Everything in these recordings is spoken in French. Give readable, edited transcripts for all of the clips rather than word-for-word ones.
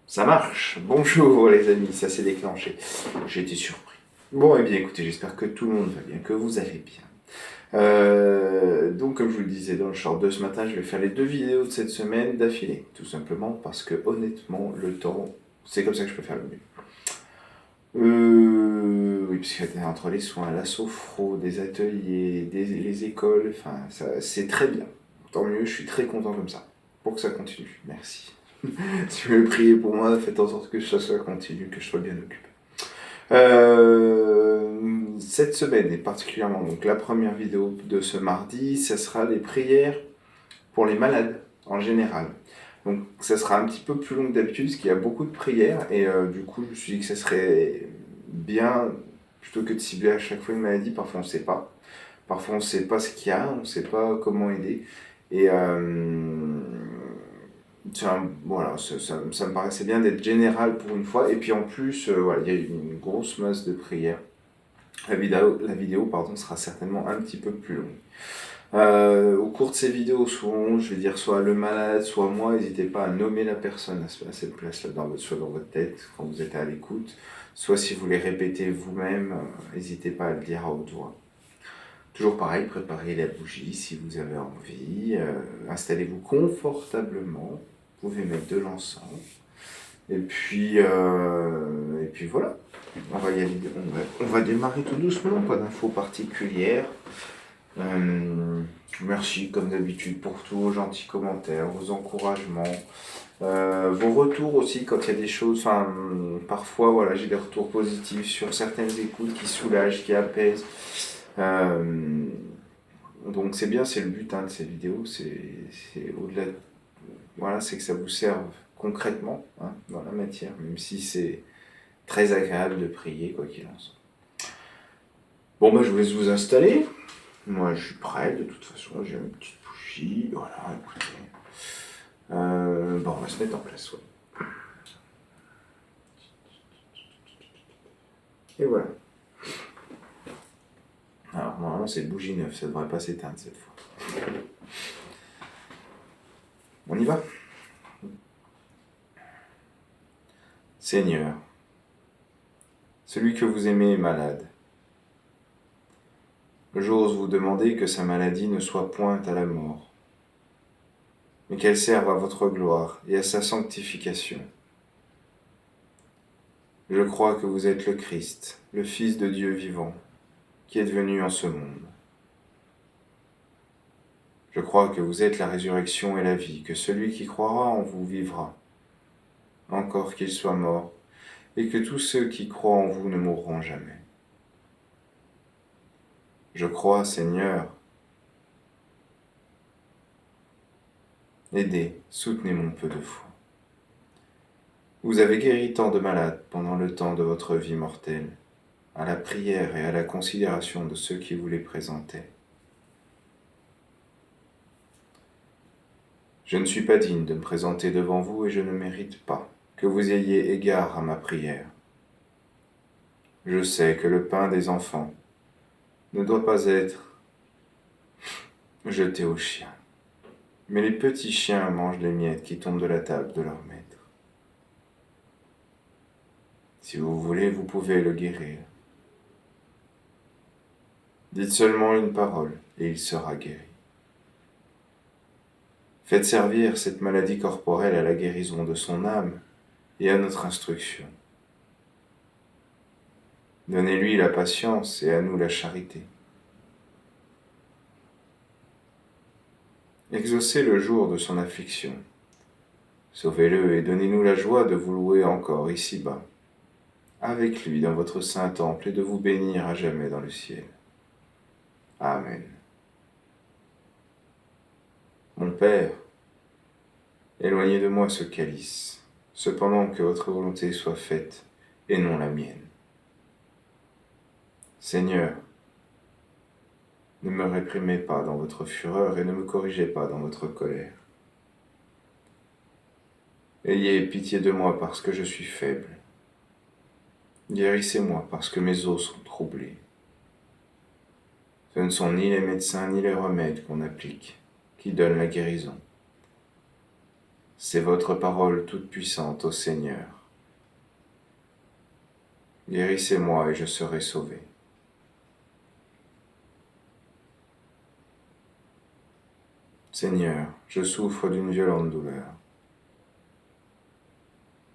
Ça marche. Bonjour les amis, ça s'est déclenché. J'ai été surpris. Bon, eh bien écoutez, j'espère que tout le monde va bien, que vous allez bien. Donc comme je vous le disais dans le short de ce matin, je vais faire les 2 vidéos de cette semaine d'affilée. Tout simplement parce que honnêtement, le temps, c'est comme ça que je peux faire le mieux. Oui, parce que entre les soins, la sophro, des ateliers, les écoles, enfin, c'est très bien. Tant mieux, je suis très content comme ça. Pour que ça continue. Merci. Si vous voulez prier pour moi, faites en sorte que ça soit continu, que je sois bien occupé. Cette semaine, et particulièrement donc la première vidéo de ce mardi, ça sera les prières pour les malades en général. Donc ça sera un petit peu plus long que d'habitude, parce qu'il y a beaucoup de prières, et du coup je me suis dit que ça serait bien, plutôt que de cibler à chaque fois une maladie, parfois on ne sait pas. Parfois on ne sait pas ce qu'il y a, on ne sait pas comment aider. Et voilà, ça me paraissait bien d'être général pour une fois. Et puis en plus, voilà, il y a une grosse masse de prières. La vidéo pardon, sera certainement un petit peu plus longue. Au cours de ces vidéos, souvent, je vais dire soit le malade, soit moi, n'hésitez pas à nommer la personne à cette place-là, soit dans votre tête quand vous êtes à l'écoute, soit si vous les répétez vous-même, n'hésitez pas à le dire à haute voix. Toujours pareil, préparez la bougie si vous avez envie, installez-vous confortablement, vous pouvez mettre de l'encens, et puis voilà, on va y aller, on va démarrer tout doucement, pas d'infos particulières. Merci comme d'habitude pour tous vos gentils commentaires, vos encouragements, vos retours aussi quand il y a des choses, parfois voilà, j'ai des retours positifs sur certaines écoutes qui soulagent, qui apaisent. Donc c'est bien, c'est le but de ces vidéos, c'est au-delà, voilà, c'est que ça vous serve concrètement dans la matière, même si c'est très agréable de prier quoi qu'il en soit. Bon bah je vous laisse vous installer, moi je suis prêt de toute façon, j'ai une petite bougie, voilà, écoutez. Bon on va se mettre en place, ouais. Et voilà. Alors normalement c'est bougie neuve, ça devrait pas s'éteindre cette fois. On y va ? Seigneur, celui que vous aimez est malade. J'ose vous demander que sa maladie ne soit point à la mort, mais qu'elle serve à votre gloire et à sa sanctification. Je crois que vous êtes le Christ, le Fils de Dieu vivant, qui êtes venu en ce monde. Je crois que vous êtes la résurrection et la vie, que celui qui croira en vous vivra, encore qu'il soit mort, et que tous ceux qui croient en vous ne mourront jamais. Je crois, Seigneur. Aidez, soutenez mon peu de foi. Vous avez guéri tant de malades pendant le temps de votre vie mortelle, à la prière et à la considération de ceux qui vous les présentaient. Je ne suis pas digne de me présenter devant vous et je ne mérite pas que vous ayez égard à ma prière. Je sais que le pain des enfants ne doit pas être jeté aux chiens, mais les petits chiens mangent les miettes qui tombent de la table de leur maître. Si vous voulez, vous pouvez le guérir. Dites seulement une parole et il sera guéri. Faites servir cette maladie corporelle à la guérison de son âme et à notre instruction. Donnez-lui la patience et à nous la charité. Exaucez le jour de son affliction. Sauvez-le et donnez-nous la joie de vous louer encore ici-bas, avec lui dans votre saint temple et de vous bénir à jamais dans le ciel. Amen. Mon Père, éloignez de moi ce calice, cependant que votre volonté soit faite et non la mienne. Seigneur, ne me réprimez pas dans votre fureur et ne me corrigez pas dans votre colère. Ayez pitié de moi parce que je suis faible. Guérissez-moi parce que mes os sont troublés. Ce ne sont ni les médecins ni les remèdes qu'on applique qui donnent la guérison, C'est votre parole toute puissante, ô Seigneur. Guérissez-moi et je serai sauvé. Seigneur, je souffre d'une violente douleur.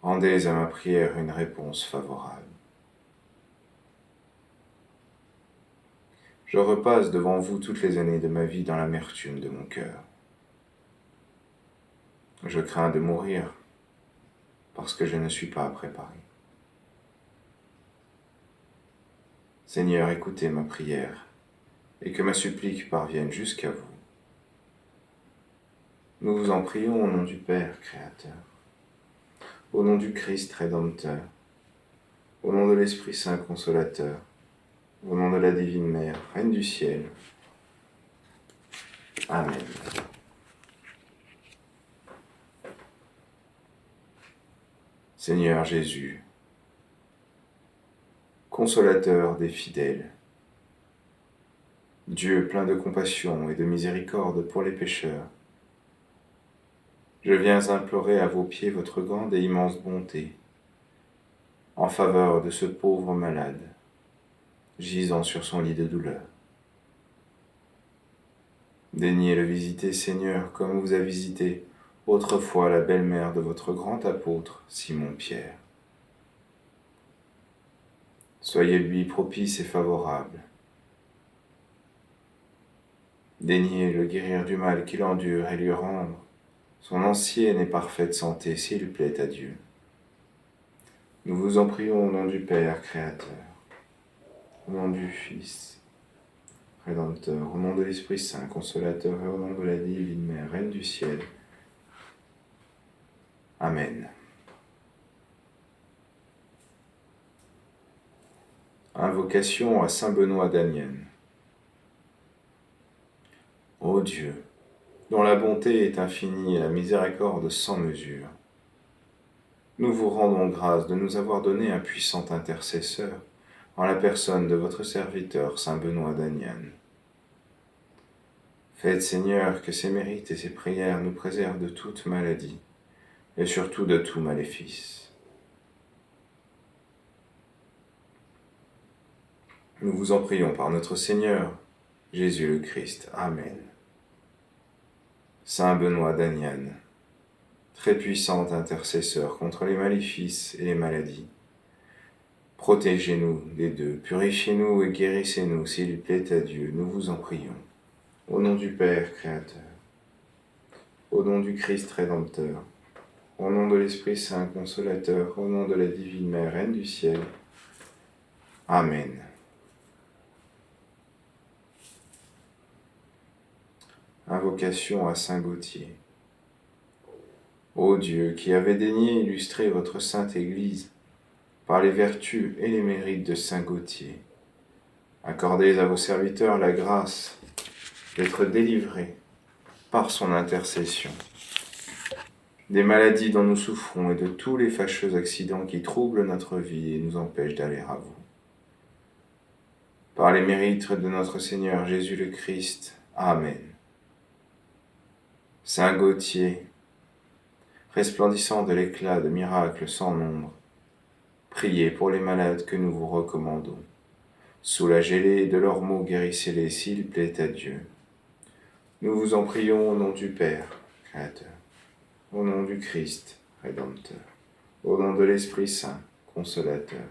Rendez à ma prière une réponse favorable. Je repasse devant vous toutes les années de ma vie dans l'amertume de mon cœur. Je crains de mourir parce que je ne suis pas préparé. Seigneur, écoutez ma prière et que ma supplique parvienne jusqu'à vous. Nous vous en prions au nom du Père Créateur, au nom du Christ Rédempteur, au nom de l'Esprit Saint Consolateur, au nom de la Divine Mère, Reine du ciel. Amen. Seigneur Jésus, consolateur des fidèles, Dieu plein de compassion et de miséricorde pour les pécheurs, je viens implorer à vos pieds votre grande et immense bonté en faveur de ce pauvre malade, gisant sur son lit de douleur. Daignez le visiter, Seigneur, comme vous a visité autrefois la belle-mère de votre grand apôtre, Simon-Pierre. Soyez-lui propice et favorable. Daignez le guérir du mal qu'il endure et lui rendre son ancienne et parfaite santé, s'il plaît à Dieu. Nous vous en prions au nom du Père Créateur, au nom du Fils Rédempteur, au nom de l'Esprit Saint Consolateur et au nom de la Divine Mère, Reine du ciel. Amen. Invocation à Saint Benoît d'Anienne. Ô Dieu, dont la bonté est infinie et la miséricorde sans mesure, nous vous rendons grâce de nous avoir donné un puissant intercesseur en la personne de votre serviteur Saint Benoît d'Anienne. Faites, Seigneur, que ses mérites et ses prières nous préservent de toute maladie et surtout de tout maléfice. Nous vous en prions par notre Seigneur, Jésus le Christ. Amen. Saint Benoît d'Anienne, très puissant intercesseur contre les maléfices et les maladies, protégez-nous des deux, purifiez-nous et guérissez-nous s'il plaît à Dieu, nous vous en prions. Au nom du Père Créateur, au nom du Christ Rédempteur, au nom de l'Esprit Saint Consolateur, au nom de la Divine Mère, Reine du ciel. Amen. Invocation à Saint Gauthier. Ô Dieu, qui avez daigné illustrer votre sainte Église par les vertus et les mérites de Saint Gauthier, accordez à vos serviteurs la grâce d'être délivrés par son intercession des maladies dont nous souffrons et de tous les fâcheux accidents qui troublent notre vie et nous empêchent d'aller à vous. Par les mérites de notre Seigneur Jésus le Christ. Amen. Saint Gauthier, resplendissant de l'éclat de miracles sans nombre, priez pour les malades que nous vous recommandons. Soulagez-les de leurs maux, guérissez-les s'il plaît à Dieu. Nous vous en prions au nom du Père, Créateur, au nom du Christ, Rédempteur, au nom de l'Esprit Saint, Consolateur,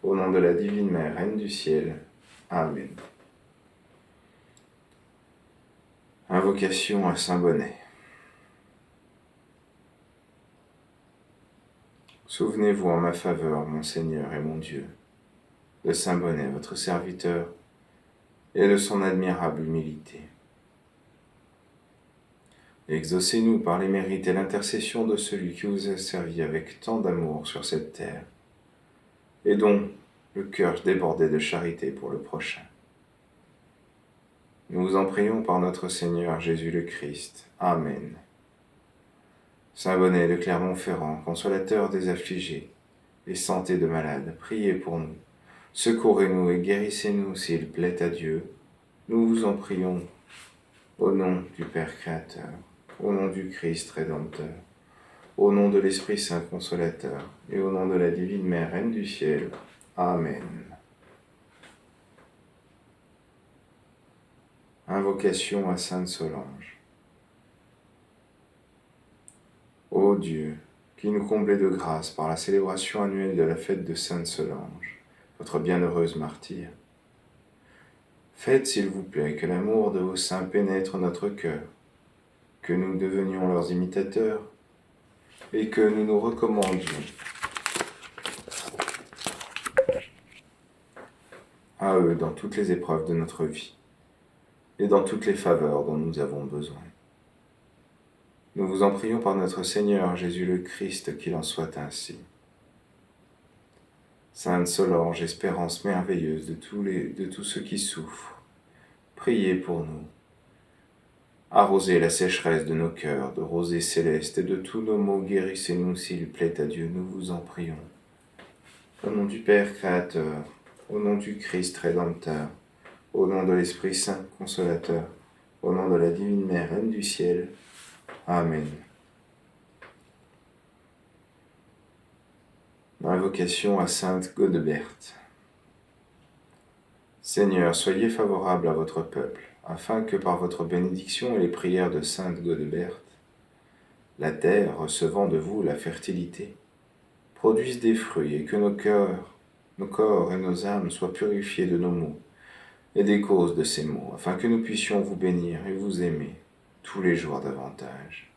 au nom de la Divine Mère, Reine du ciel. Amen. Invocation à Saint Bonnet. Souvenez-vous en ma faveur, mon Seigneur et mon Dieu, de Saint Bonnet, votre serviteur, et de son admirable humilité. Exaucez-nous par les mérites et l'intercession de celui qui vous a servi avec tant d'amour sur cette terre, et dont le cœur débordait de charité pour le prochain. Nous vous en prions par notre Seigneur Jésus le Christ. Amen. Saint Bonnet de Clermont-Ferrand, consolateur des affligés et santé de malades, priez pour nous. Secourez-nous et guérissez-nous s'il plaît à Dieu. Nous vous en prions au nom du Père Créateur, au nom du Christ Rédempteur, au nom de l'Esprit Saint consolateur, et au nom de la divine Mère, Reine du ciel. Amen. Invocation à Sainte Solange. Ô Dieu, qui nous comblez de grâce par la célébration annuelle de la fête de Sainte Solange, votre bienheureuse martyre, faites, s'il vous plaît, que l'amour de vos saints pénètre notre cœur, que nous devenions leurs imitateurs, et que nous nous recommandions à eux dans toutes les épreuves de notre vie et dans toutes les faveurs dont nous avons besoin. Nous vous en prions par notre Seigneur Jésus le Christ, qu'il en soit ainsi. Sainte Solange, espérance merveilleuse de tous ceux qui souffrent, priez pour nous. Arrosez la sécheresse de nos cœurs de rosée céleste et de tous nos maux, guérissez-nous s'il plaît à Dieu, nous vous en prions. Au nom du Père Créateur, au nom du Christ Rédempteur, au nom de l'Esprit Saint Consolateur, au nom de la divine Mère, Reine du ciel. Amen. Invocation à Sainte Godeberte. Seigneur, soyez favorable à votre peuple, afin que par votre bénédiction et les prières de Sainte Godeberte, la terre, recevant de vous la fertilité, produise des fruits et que nos corps et nos âmes soient purifiés de nos maux et des causes de ces maux, afin que nous puissions vous bénir et vous aimer tous les jours davantage.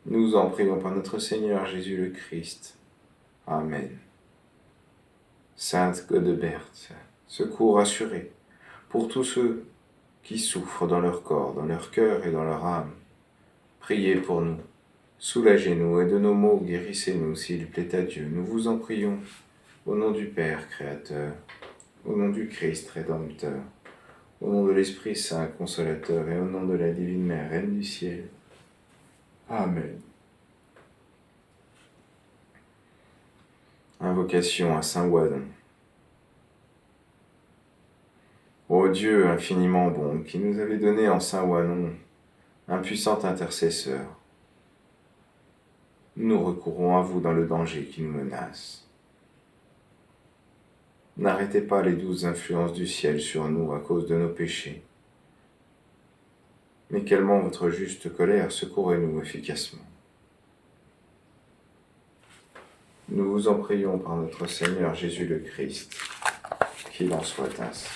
Nous en prions par notre Seigneur Jésus le Christ. Amen. Sainte Godeberte, secours assuré pour tous ceux qui souffrent dans leur corps, dans leur cœur et dans leur âme. Priez pour nous, soulagez-nous et de nos maux guérissez-nous s'il plaît à Dieu. Nous vous en prions, au nom du Père Créateur, au nom du Christ Rédempteur, au nom de l'Esprit Saint Consolateur et au nom de la divine Mère, Reine du ciel. Amen. Invocation à Saint Oidon. Ô Dieu infiniment bon, qui nous avez donné en Saint Oidon un puissant intercesseur, nous recourons à vous dans le danger qui nous menace. N'arrêtez pas les douces influences du ciel sur nous à cause de nos péchés, mais calmant votre juste colère, secourez-nous efficacement. Nous vous en prions par notre Seigneur Jésus le Christ, qu'il en soit ainsi.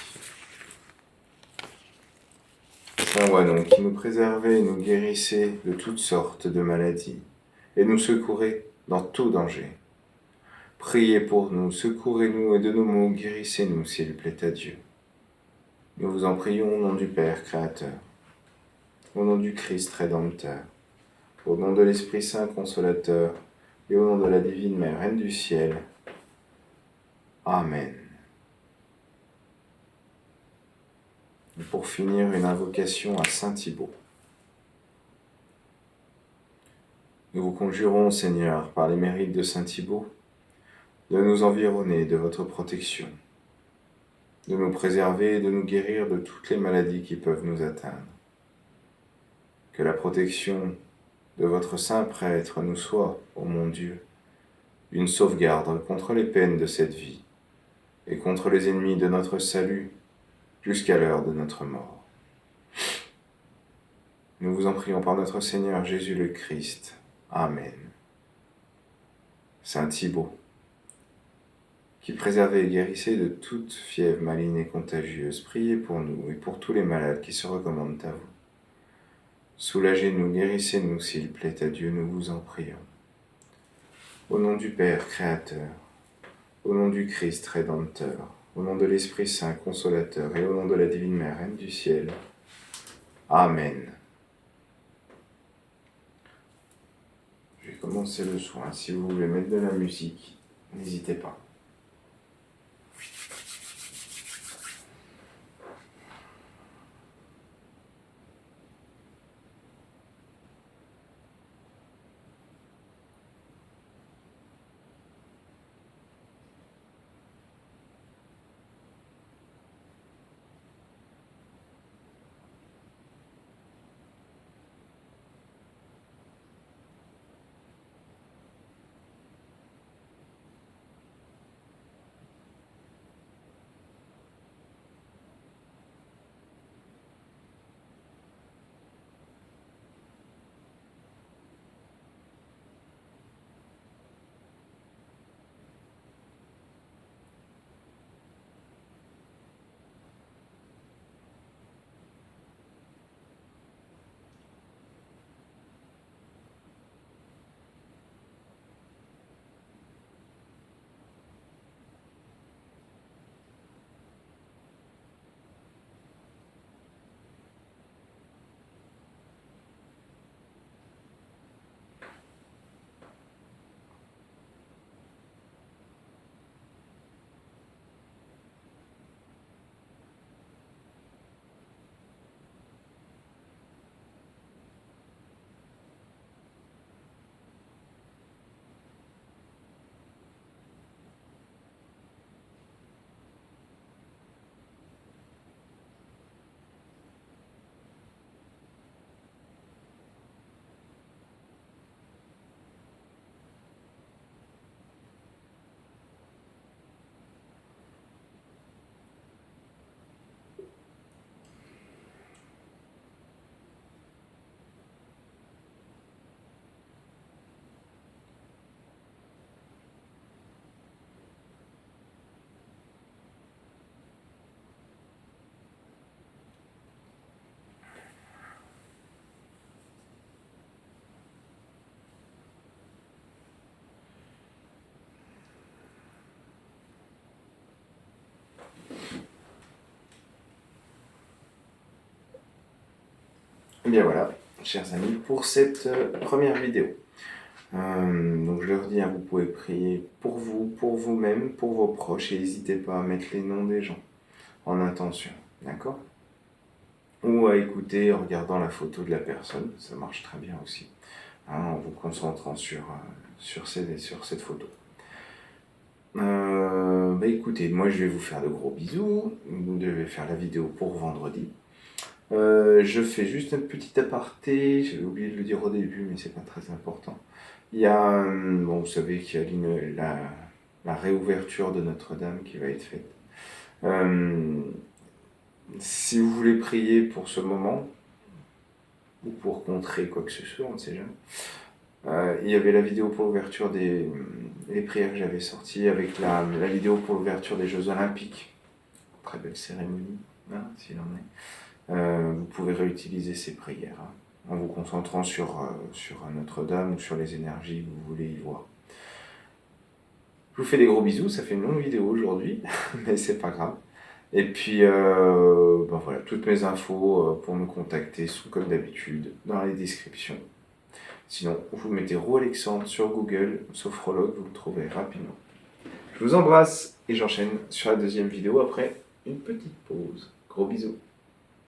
Saint Oidon, qui nous préservez et nous guérissez de toutes sortes de maladies, et nous secourez dans tout danger, priez pour nous, secourez-nous et de nos maux guérissez-nous s'il plaît à Dieu. Nous vous en prions au nom du Père Créateur, au nom du Christ Rédempteur, au nom de l'Esprit Saint Consolateur, et au nom de la divine Mère, Reine du ciel. Amen. Et pour finir, une invocation à Saint Thibaut. Nous vous conjurons, Seigneur, par les mérites de Saint Thibaut, de nous environner de votre protection, de nous préserver et de nous guérir de toutes les maladies qui peuvent nous atteindre. Que la protection de votre saint prêtre nous soit, ô mon Dieu, une sauvegarde contre les peines de cette vie et contre les ennemis de notre salut jusqu'à l'heure de notre mort. Nous vous en prions par notre Seigneur Jésus le Christ. Amen. Saint Thibaut, qui préservez et guérissez de toute fièvre maligne et contagieuse, priez pour nous et pour tous les malades qui se recommandent à vous. Soulagez-nous, guérissez-nous s'il plaît à Dieu, nous vous en prions. Au nom du Père Créateur, au nom du Christ Rédempteur, au nom de l'Esprit Saint Consolateur et au nom de la divine Mère, Reine du ciel. Amen. Je vais commencer le soin. Si vous voulez mettre de la musique, n'hésitez pas. Et bien voilà, chers amis, pour cette première vidéo. Donc je leur dis, hein, vous pouvez prier pour vous, pour vous-même, pour vos proches, et n'hésitez pas à mettre les noms des gens en intention, d'accord? Ou à écouter en regardant la photo de la personne, ça marche très bien aussi, hein, en vous concentrant sur cette photo. Écoutez, moi je vais vous faire de gros bisous, vous devez faire la vidéo pour vendredi. Je fais juste un petit aparté, j'avais oublié de le dire au début, mais c'est pas très important. Il y a, bon, vous savez qu'il y a la réouverture de Notre-Dame qui va être faite. Si vous voulez prier pour ce moment, ou pour contrer quoi que ce soit, on ne sait jamais. Il y avait la vidéo pour l'ouverture les prières que j'avais sorties, avec la vidéo pour l'ouverture des Jeux Olympiques. Très belle cérémonie, hein, s'il en est. Vous pouvez réutiliser ces prières, hein, en vous concentrant sur Notre-Dame ou sur les énergies que vous voulez y voir. Je vous fais des gros bisous, ça fait une longue vidéo aujourd'hui, mais c'est pas grave. Et puis, voilà, toutes mes infos pour me contacter sont comme d'habitude dans les descriptions. Sinon, vous mettez Roux Alexandre sur Google, sophrologue, vous le trouverez rapidement. Je vous embrasse et j'enchaîne sur la deuxième vidéo après une petite pause. Gros bisous.